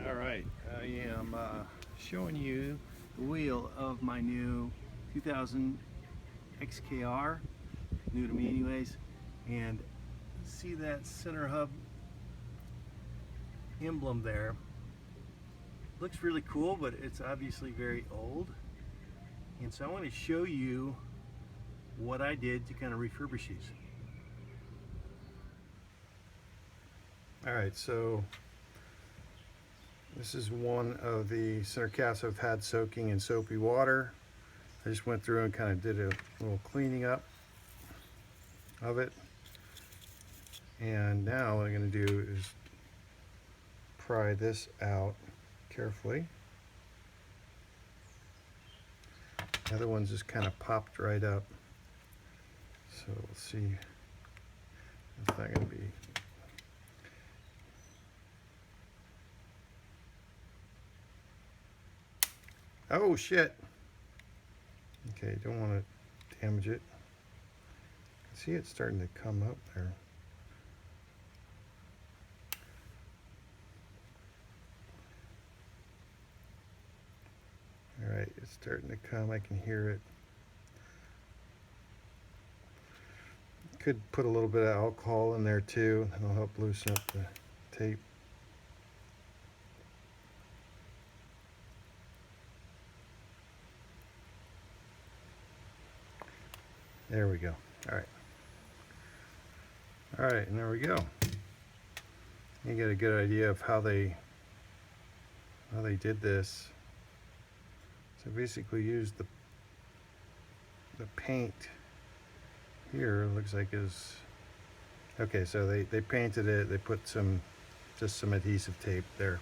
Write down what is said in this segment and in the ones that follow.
All right, I am showing you the wheel of my new 2000 XKR, new to me anyways, and see that center hub emblem there. Looks really cool, but it's obviously very old, and so I want to show you what I did to kind of refurbish these. All right, so this is one of the center caps I've had soaking in soapy water. I just went through and kind of did a little cleaning up of it. And now what I'm going to do is pry this out carefully. The other one's just kind of popped right up. So we'll see. It's not going to be. Oh shit! Okay, don't want to damage it. See, it's starting to come up there. All right, it's starting to come. I can hear it. Could put a little bit of alcohol in there too. It'll help loosen up the tape. There we go. All right. All right, and there we go. You get a good idea of how they did this. So basically used the paint here. Looks like is okay. So they painted it. They put just some adhesive tape there,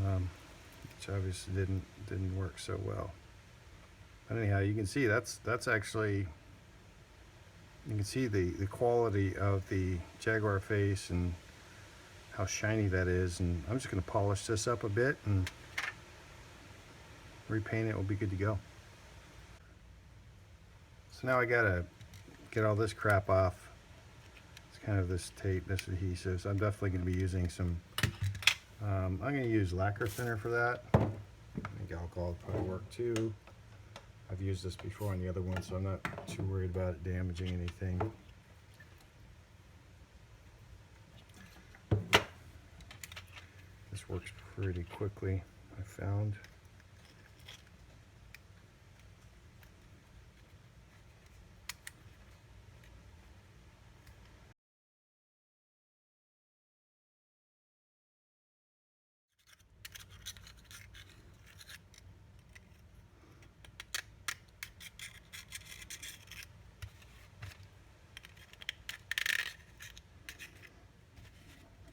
which obviously didn't work so well. But anyhow, you can see that's actually, you can see the quality of the Jaguar face and how shiny that is. And I'm just going to polish this up a bit and repaint it. Will be good to go. So now I gotta get all this crap off. It's kind of this tape, this adhesive. So I'm definitely going to be using some. I'm going to use lacquer thinner for that. I think alcohol would probably work too. I've used this before on the other one, so I'm not too worried about it damaging anything. This works pretty quickly, I found.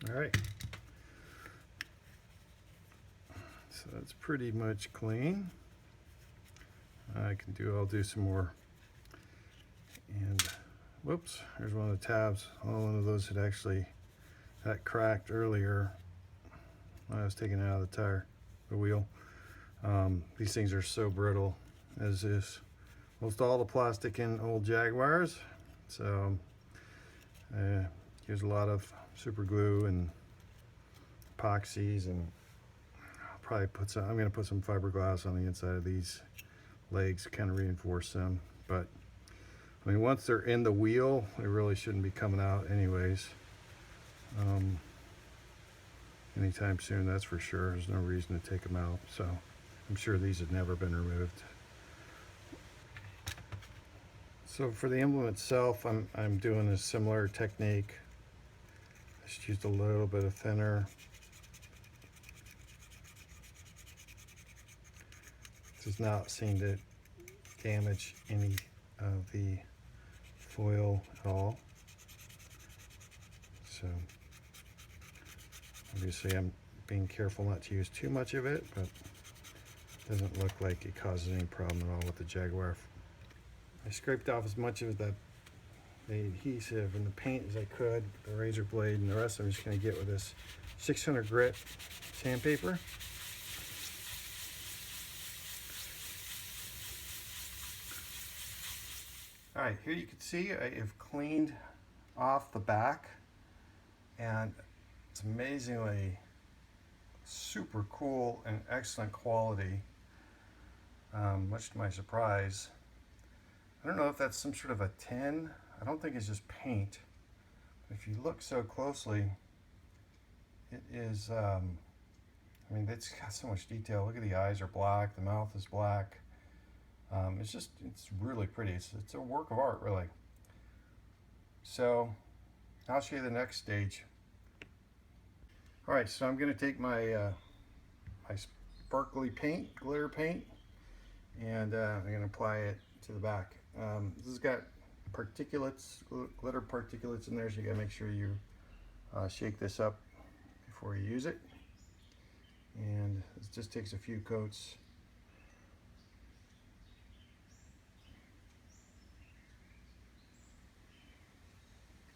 All right. So that's pretty much clean. I'll do some more. And whoops, there's one of the tabs. Oh, one of those that cracked earlier when I was taking it out of the wheel. These things are so brittle, as is most all the plastic in old Jaguars. So use a lot of super glue and epoxies, and I'll probably I'm going to put some fiberglass on the inside of these legs to kind of reinforce them. But I mean, once they're in the wheel, they really shouldn't be coming out anyways. Anytime soon, that's for sure. There's no reason to take them out. So I'm sure these have never been removed. So for the emblem itself, I'm doing a similar technique. Just used a little bit of thinner. Does not seem to damage any of the foil at all. So obviously I'm being careful not to use too much of it, but it doesn't look like it causes any problem at all with the Jaguar. I scraped off as much of the adhesive and the paint as I could, the razor blade, and the rest I'm just going to get with this 600 grit sandpaper. All right, here you can see I have cleaned off the back, and it's amazingly super cool and excellent quality, much to my surprise. I don't know if that's some sort of a tin. I don't think it's just paint. If you look so closely, it is, I mean, it's got so much detail. Look at the eyes are black, the mouth is black. It's really pretty. It's a work of art, really. So I'll show you the next stage. All right, so I'm going to take my my sparkly paint, glitter paint, and I'm going to apply it to the back. This has got particulates, glitter particulates in there, so you got to make sure you shake this up before you use it. And it just takes a few coats.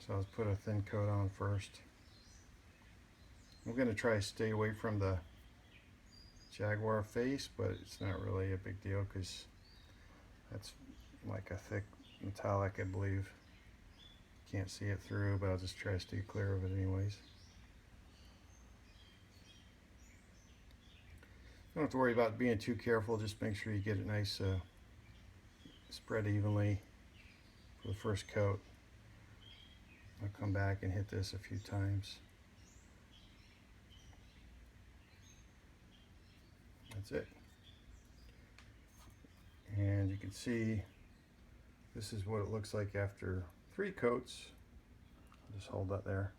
So let's put a thin coat on first. I'm going to try to stay away from the Jaguar face, but it's not really a big deal because that's like a thick metallic, I believe. Can't see it through, but I'll just try to stay clear of it anyways. Don't have to worry about being too careful, just make sure you get it nice spread evenly for the first coat. I'll come back and hit this a few times. That's it. And you can see this is what it looks like after 3 coats. I'll just hold that there.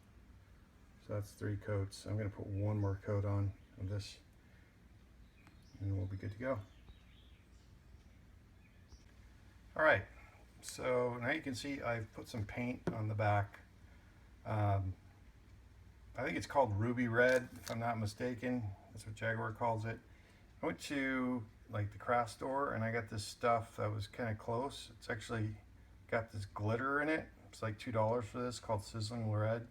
So that's 3 coats. I'm going to put one more coat on of this and we'll be good to go. All right, so now you can see I've put some paint on the back. I think it's called ruby red, if I'm not mistaken. That's what Jaguar calls it. I went to like the craft store and I got this stuff that was kind of close. It's actually got this glitter in it. It's like $2 for this, called Sizzling Red.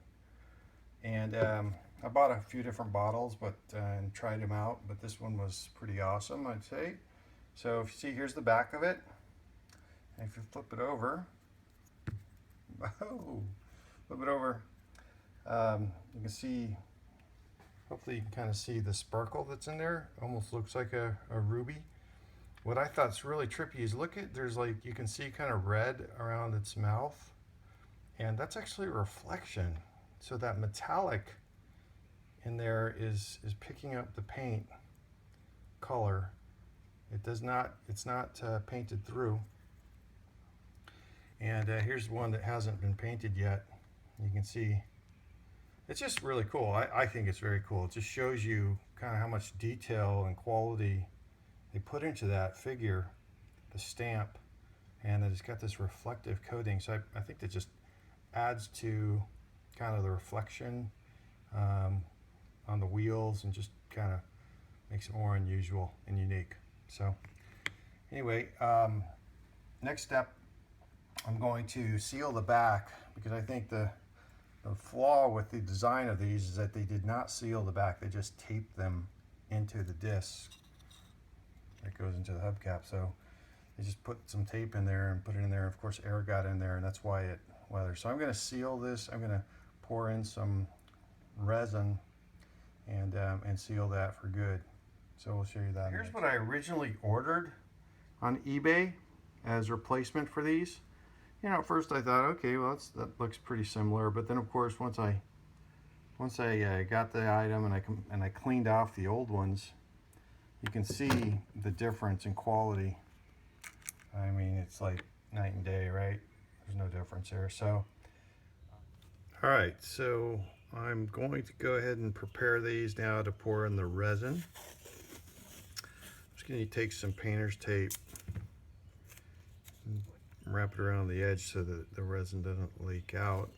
And I bought a few different bottles and tried them out, but this one was pretty awesome, I'd say. So if you see, here's the back of it. And if you flip it over, oh, flip it over, you can see, hopefully you can kind of see the sparkle that's in there. Almost looks like a ruby. What I thought's really trippy is look at, there's like, you can see kind of red around its mouth, and that's actually a reflection. So that metallic in there is picking up the paint color. It's not painted through. And here's one that hasn't been painted yet. You can see it's just really cool. I think it's very cool. It just shows you kind of how much detail and quality they put into that figure, the stamp, and that it's got this reflective coating. So I think that just adds to kind of the reflection on the wheels and just kind of makes it more unusual and unique. So anyway, next step, I'm going to seal the back, because I think the flaw with the design of these is that they did not seal the back. They just taped them into the disc that goes into the hubcap. So they just put some tape in there and put it in there. Of course, air got in there, and that's why it weathers. So I'm going to seal this. I'm going to pour in some resin and seal that for good. So we'll show you that. Here's what I originally ordered on eBay as replacement for these. You know, at first I thought, okay, well that looks pretty similar, but then of course once I got the item and I cleaned off the old ones, you can see the difference in quality. I mean, it's like night and day, right? There's no difference there. So, all right, so I'm going to go ahead and prepare these now to pour in the resin. I'm just going to take some painter's tape, wrap it around the edge so that the resin doesn't leak out.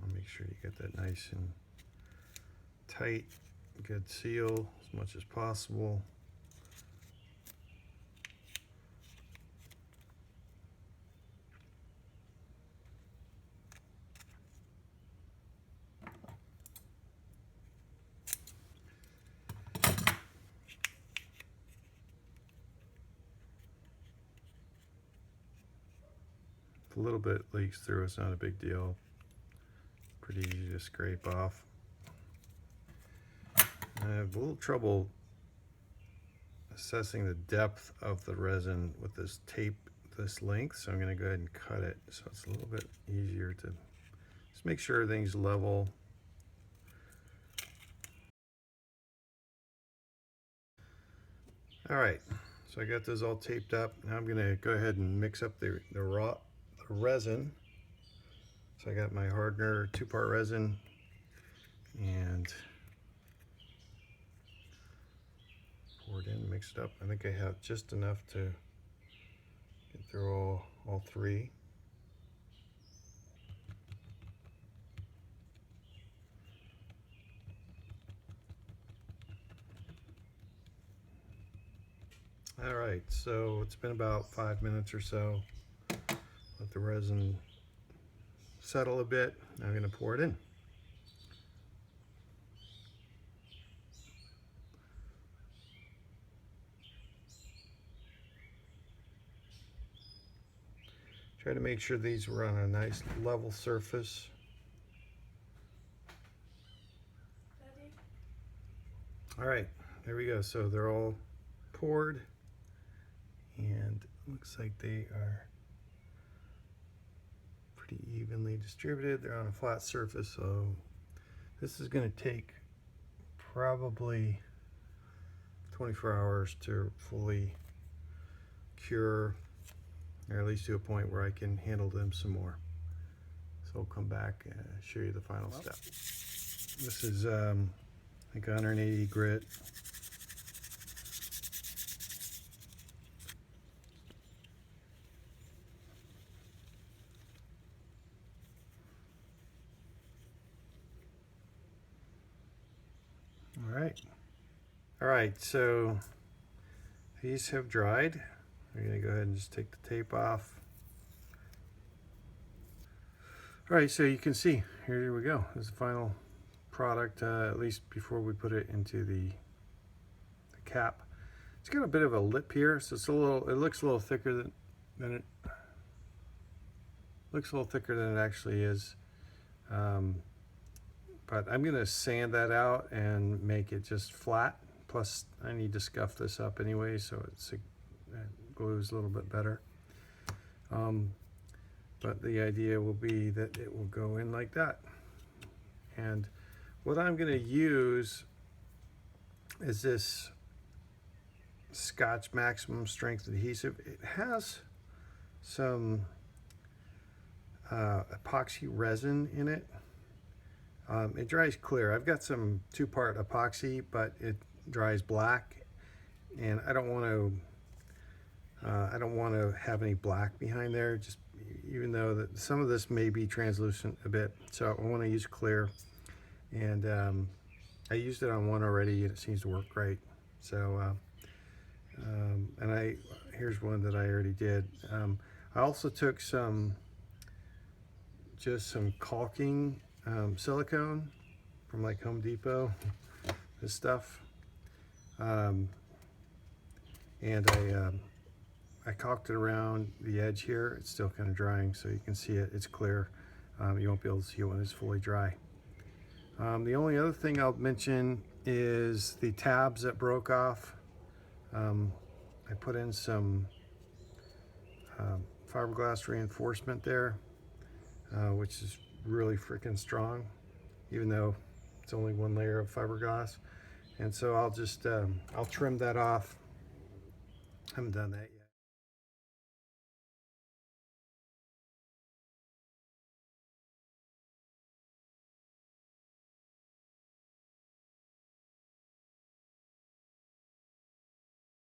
I'll make sure you get that nice and tight, good seal as much as possible. If a little bit leaks through, it's not a big deal. Pretty easy to scrape off. I have a little trouble assessing the depth of the resin with this tape this length, so I'm going to go ahead and cut it so it's a little bit easier to just make sure everything's level. All right, so I got those all taped up. Now I'm going to go ahead and mix up the resin. So I got my hardener 2-part resin and pour it in, mix it up. I think I have just enough to get through all three. All right, so it's been about 5 minutes or so. Let the resin settle a bit. Now I'm going to pour it in. Try to make sure these were on a nice level surface. All right, there we go. So they're all poured, and looks like they are pretty evenly distributed. They're on a flat surface, so this is going to take probably 24 hours to fully cure, or at least to a point where I can handle them some more. So I'll come back and show you the final step. This is like 180 grit. All right, so these have dried. I'm gonna go ahead and just take the tape off. All right, so you can see, here we go. This is the final product, at least before we put it into the cap. It's got a bit of a lip here, so it's it looks a little thicker than it looks a little thicker than it actually is. But I'm gonna sand that out and make it just flat. Plus, I need to scuff this up anyway, so it glues a little bit better. But the idea will be that it will go in like that. And what I'm going to use is this Scotch maximum strength adhesive. It has some epoxy resin in it. It dries clear. I've got some 2-part epoxy, but it dries black, and I don't want to have any black behind there, just even though that some of this may be translucent a bit. So I want to use clear, and I used it on one already and it seems to work great. So and here's one that I already did. I also took some caulking silicone from like Home Depot, this stuff, and I caulked it around the edge here. It's still kind of drying, so you can see it. It's clear. You won't be able to see it when it's fully dry. The only other thing I'll mention is the tabs that broke off. I put in some fiberglass reinforcement there, which is really freaking strong, even though it's only one layer of fiberglass. And so I'll just I'll trim that off. I haven't done that yet.